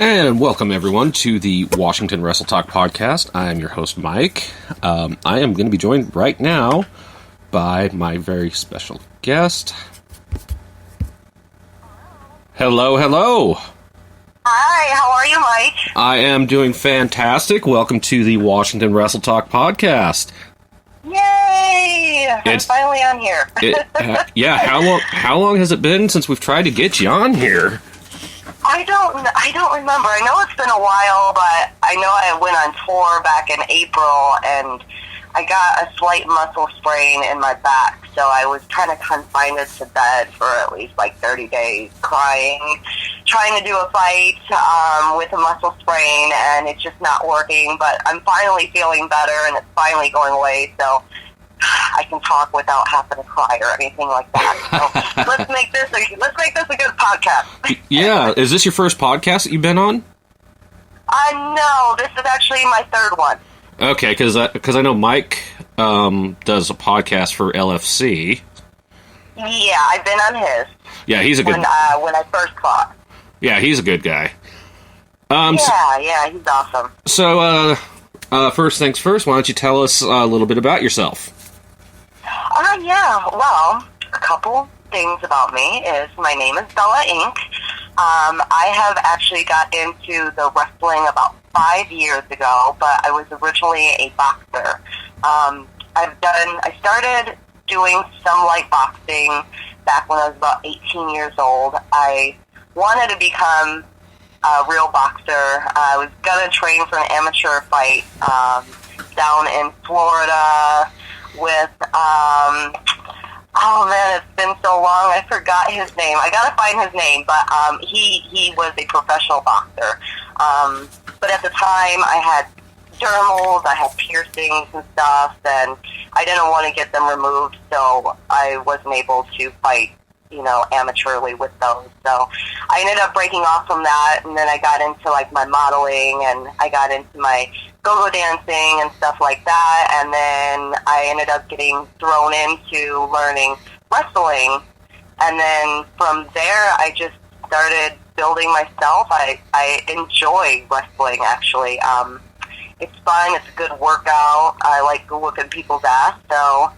And welcome, everyone, to the Washington Wrestle Talk podcast. I am your host, Mike. I am going to be joined right now by my very special guest. Hello, hello. Hi, how are you, Mike? I am doing fantastic. Welcome to the Washington Wrestle Talk podcast. Yay! I'm finally on here. Yeah, how long has it been since we've tried to get you on here? I don't remember. I know it's been a while, but I know I went on tour back in April, and I got a slight muscle sprain in my back, so I was kind of confined to bed for at least like 30 days, crying, trying to do a fight with a muscle sprain, and it's just not working, but I'm finally feeling better, and it's finally going away, so I can talk without having to cry or anything like that. So let's make this a good podcast. Yeah, is this your first podcast that you've been on? No, this is actually my third one. Okay, because I know Mike does a podcast for LFC. Yeah, I've been on his. Yeah, he's a good. When I first fought. Yeah, he's a good guy. Yeah, he's awesome. So, first things first, why don't you tell us a little bit about yourself? Yeah, well, a couple things about me is my name is Bella Inc. I have actually got into the wrestling about 5 years ago, but I was originally a boxer. I started doing some light boxing back when I was about 18 years old. I wanted to become a real boxer. I was going to train for an amateur fight down in Florida with, oh man, it's been so long, I forgot his name. I gotta find his name, but he was a professional boxer. But at the time, I had dermals, I had piercings and stuff, and I didn't want to get them removed, so I wasn't able to fight, amateurly with those. So I ended up breaking off from that, and then I got into, like, my modeling, and I got into my go-go dancing and stuff like that, and then I ended up getting thrown into learning wrestling, and then from there I just started building myself. I enjoy wrestling, actually. It's fun, it's a good workout, I like whooping people's ass, so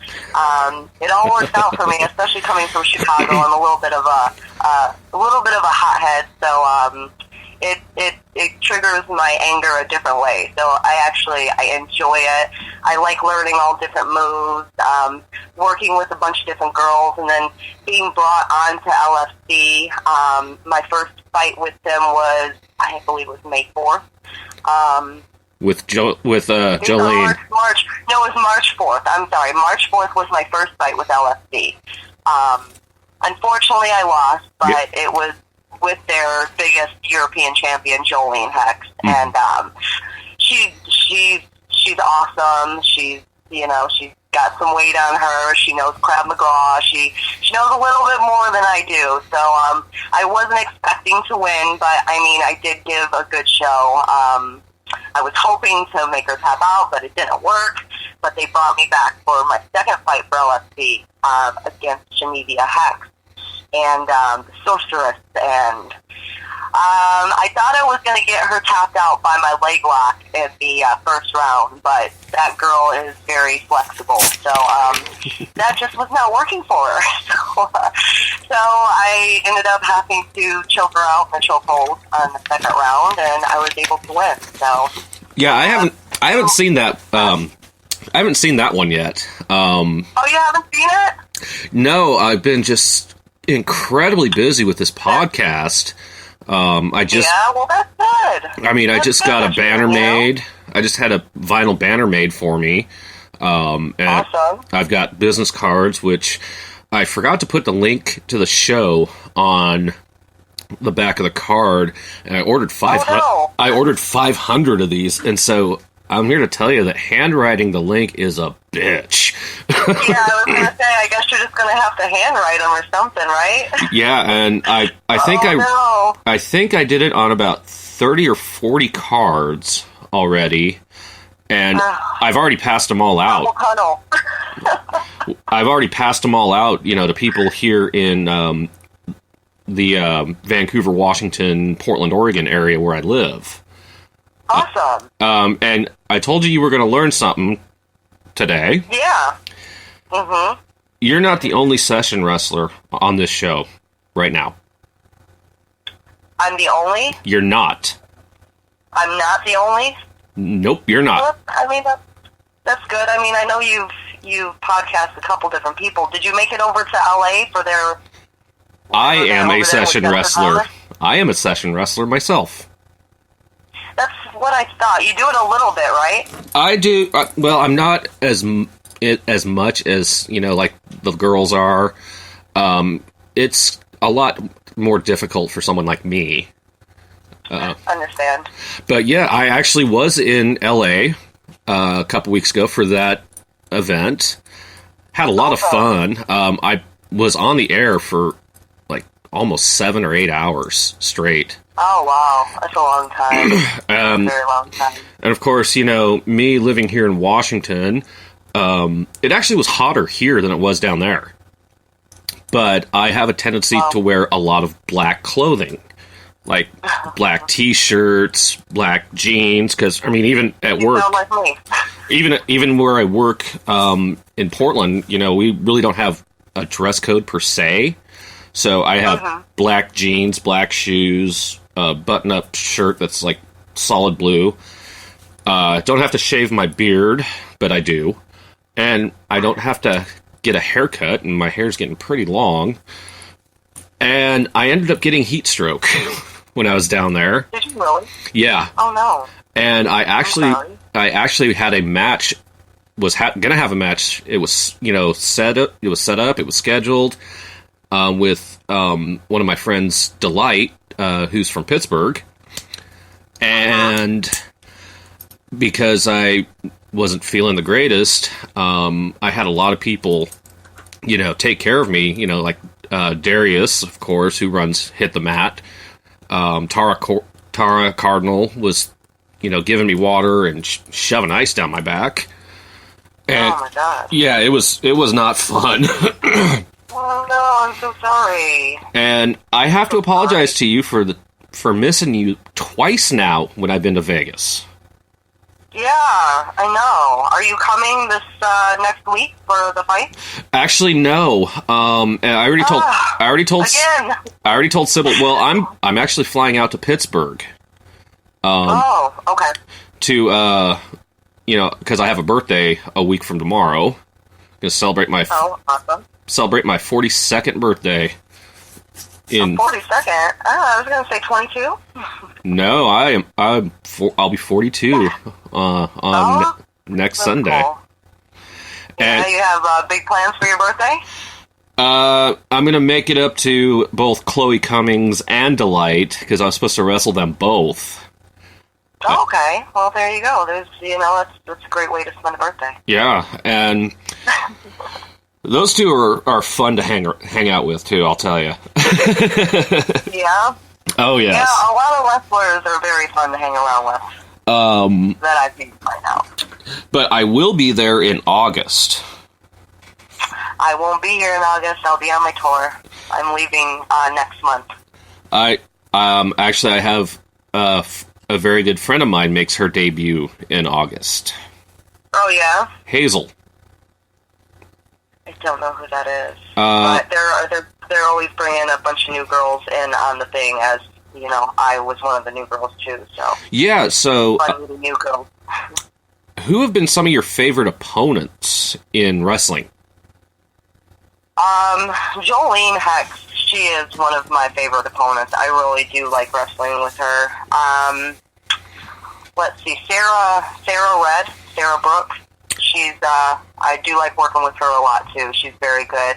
it all works out for me, especially coming from Chicago. I'm a little bit of a hothead, so it triggers my anger a different way. So I enjoy it. I like learning all different moves, working with a bunch of different girls, and then being brought on to LFC. My first fight with them was, I believe it was May 4th. With Jolene. No, it was March 4th. I'm sorry. March 4th was my first fight with LFC. Unfortunately, I lost, but it was with their biggest European champion, Jolene Hex, and she's awesome. She's got some weight on her. She knows Krav Maga. She knows a little bit more than I do. So I wasn't expecting to win, but I mean, I did give a good show. I was hoping to make her tap out, but it didn't work. But they brought me back for my second fight for LFC against Geneva Hex and the Sorceress, and I thought I was going to get her tapped out by my leg lock in the first round, but that girl is very flexible, so that just was not working for her. So I ended up having to choke her out in the chokehold on the second round, and I was able to win. So yeah, I haven't seen that. I haven't seen that one yet. Oh, you haven't seen it? No, I've been just incredibly busy with this podcast. Yeah, well, that's good. I mean, I just got a banner made. I just had a vinyl banner made for me. And awesome. I've got business cards, which I forgot to put the link to the show on the back of the card. And I ordered 500. Oh, no. I ordered 500 of these, and so I'm here to tell you that handwriting the link is a bitch. Yeah, I was going to say, I guess you're just going to have to handwrite them or something, right? Yeah, and I think I think I did it on about 30 or 40 cards already, and I've already passed them all out. I've already passed them all out, to people here in Vancouver, Washington, Portland, Oregon area where I live. Awesome. And I told you were going to learn something today. Yeah. Mm-hmm. You're not the only session wrestler on this show right now. I'm the only? You're not. I'm not the only? Nope, you're not. Well, I mean, that's good. I mean, I know you've podcast a couple different people. Did you make it over to LA for their... I am a session wrestler. I am a session wrestler myself. That's what I thought. You do it a little bit, right? I do. Well, I'm not as much as, like the girls are. It's a lot more difficult for someone like me. Understand. But yeah, I actually was in LA a couple weeks ago for that event. Had a lot of fun. I was on the air for like almost 7 or 8 hours straight. Oh, wow. That's a long time. A very long time. And of course, me living here in Washington, it actually was hotter here than it was down there. But I have a tendency to wear a lot of black clothing. Like black T-shirts, black jeans, because, even at work... You sound like me. Even where I work in Portland, we really don't have a dress code per se. So I have black jeans, black shoes, a button-up shirt that's like solid blue. Don't have to shave my beard, but I do. And I don't have to get a haircut, and my hair's getting pretty long. And I ended up getting heat stroke when I was down there. Did you really? Yeah. Oh, no. And I actually had a match. Was gonna have a match. It was set up. It was set up. It was scheduled with one of my friends, Delight, who's from Pittsburgh, and because I wasn't feeling the greatest, I had a lot of people, take care of me. Like Darius, of course, who runs Hit the Mat. Tara Cardinal was, giving me water and shoving ice down my back. And, oh my God! Yeah, it was not fun. Oh no, I'm so sorry. And I have to apologize to you for missing you twice now when I've been to Vegas. Yeah, I know. Are you coming this next week for the fight? Actually, no. And I already told Sybil. Well, I'm actually flying out to Pittsburgh. Okay. To because I have a birthday a week from tomorrow. I'm gonna celebrate my awesome. Celebrate my 42nd birthday. 42nd? I was gonna say 22. No, I'll be 42 on next Sunday. Cool. And you have big plans for your birthday? I'm gonna make it up to both Chloe Cummings and Delight because I was supposed to wrestle them both. Okay, well there you go. There's that's a great way to spend a birthday. Yeah, and those two are fun to hang out with too. I'll tell you. Yeah. Oh yes. Yeah, a lot of wrestlers are very fun to hang around with. That I've seen right now. But I will be there in August. I won't be here in August. I'll be on my tour. I'm leaving next month. I have a very good friend of mine makes her debut in August. Oh yeah. Hazel. I don't know who that is. But they're always bringing a bunch of new girls in on the thing, as I was one of the new girls too. So yeah. So fun with the new girls. Who have been some of your favorite opponents in wrestling? Jolene Hex. She is one of my favorite opponents. I really do like wrestling with her. Let's see, Sarah Brooks. She's, I do like working with her a lot, too. She's very good.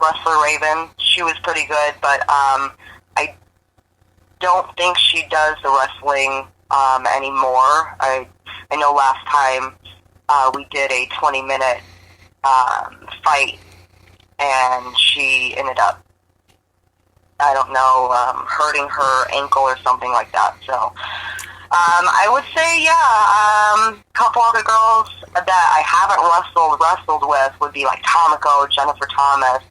Wrestler Raven, she was pretty good, but I don't think she does the wrestling anymore. I know last time we did a 20-minute fight, and she ended up, I don't know, hurting her ankle or something like that, so... I would say, a couple other girls that I haven't wrestled with would be like Tomiko, Jennifer Thomas,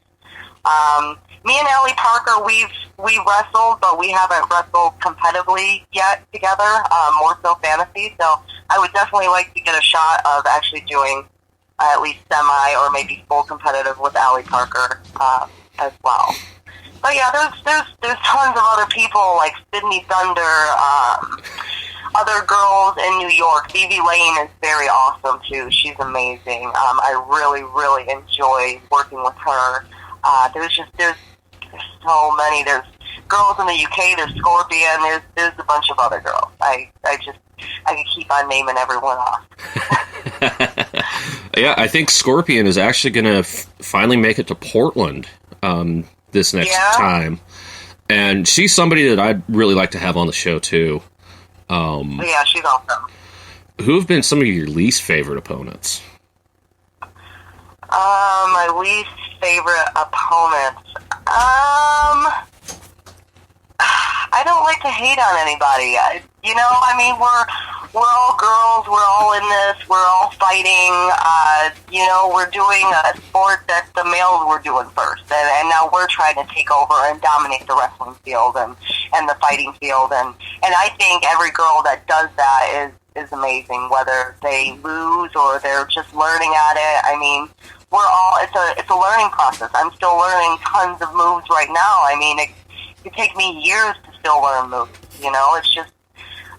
Me and Allie Parker, we wrestled, but we haven't wrestled competitively yet together. More so fantasy. So I would definitely like to get a shot of actually doing at least semi or maybe full competitive with Allie Parker as well. But yeah, there's tons of other people like Sydney Thunder, other girls in New York. Vivi Lane is very awesome too. She's amazing. I really, really enjoy working with her. There's so many. There's girls in the UK. There's Scorpion. There's a bunch of other girls. I can keep on naming everyone off. Yeah, I think Scorpion is actually going to finally make it to Portland this next time. And she's somebody that I'd really like to have on the show, too. Yeah, she's awesome. Who have been some of your least favorite opponents? My least favorite opponents. I don't like to hate on anybody. We're all girls. We're all in this. We're all fighting. We're doing a sport that the males were doing first, and now we're trying to take over and dominate the wrestling field and the fighting field. And I think every girl that does that is amazing, whether they lose or they're just learning at it. I mean, it's a learning process. I'm still learning tons of moves right now. I mean, it could take me years to still learn moves. It's just,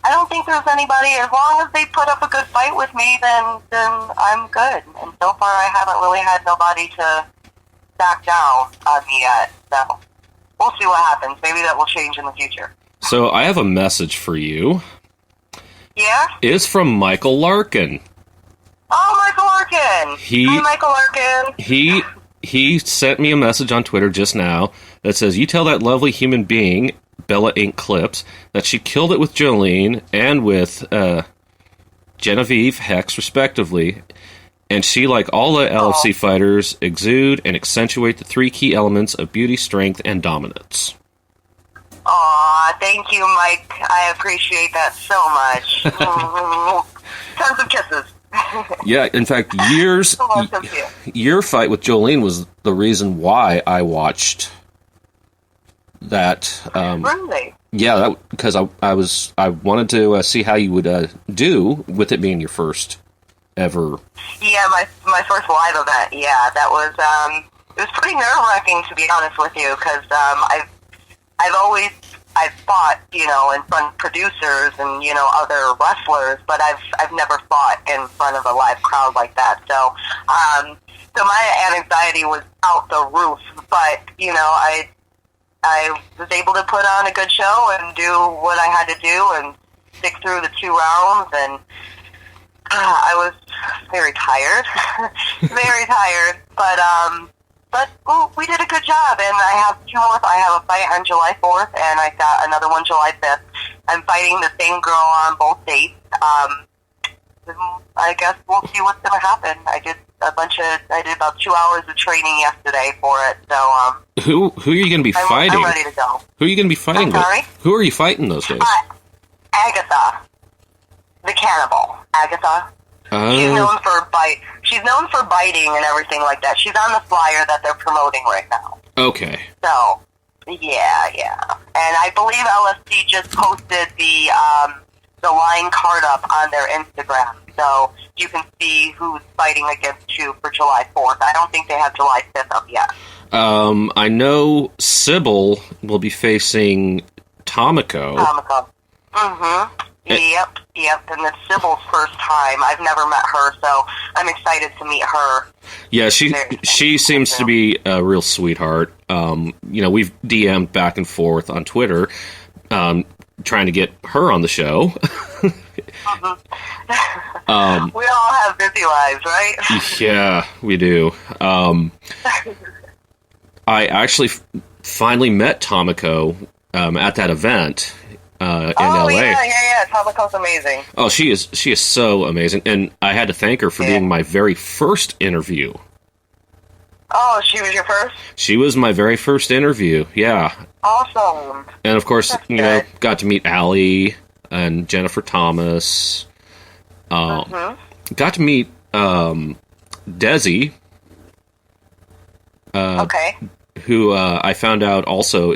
I don't think there's anybody, as long as they put up a good fight with me, then I'm good. And so far I haven't really had nobody to back down on me yet. So we'll see what happens. Maybe that will change in the future. So I have a message for you. Yeah? It's from Michael Larkin. Oh, Michael Larkin! Hi, Michael Larkin! He sent me a message on Twitter just now that says, "You tell that lovely human being, Bella Ink Clips, that she killed it with Jolene and with Genevieve Hex, respectively, and she, like all the LFC fighters, exude and accentuate the three key elements of beauty, strength, and dominance." Aw, thank you, Mike. I appreciate that so much. Tons of kisses. Yeah, in fact, your fight with Jolene was the reason why I watched that. Really? Yeah, because I wanted to see how you would do with it being your first ever. Yeah, my first live event. Yeah, that was it was pretty nerve wracking, to be honest with you, because I've fought, in front of producers and, other wrestlers, but I've never fought in front of a live crowd like that. So, so my anxiety was out the roof, but, I was able to put on a good show and do what I had to do and stick through the 2 rounds, and I was very tired, very tired, but we did a good job, and I have a fight on July 4th, and I got another one July 5th. I'm fighting the same girl on both dates. I guess we'll see what's going to happen. I did about 2 hours of training yesterday for it, so, Who are you going to be fighting? I'm ready to go. Who are you going to be fighting with? Who are you fighting those days? Agatha, the cannibal. Agatha. She's known for biting and everything like that. She's on the flyer that they're promoting right now. Okay. So, yeah. And I believe LFC just posted the line card up on their Instagram, so you can see who's fighting against who for July 4th. I don't think they have July 5th up yet. I know Sybil will be facing Tomiko. Mm-hmm. Yep, and it's Sybil's first time. I've never met her, so I'm excited to meet her. Yeah, she seems to be a real sweetheart. We've DM'd back and forth on Twitter, trying to get her on the show. We all have busy lives, right? Yeah, we do. I actually finally met Tomiko at that event. In LA. Yeah. Tomiko's amazing. Oh, she is so amazing, and I had to thank her for being my very first interview. Oh, she was your first? She was my very first interview. Yeah. Awesome. And of course, got to meet Allie and Jennifer Thomas. Got to meet Desi. Okay. who I found out also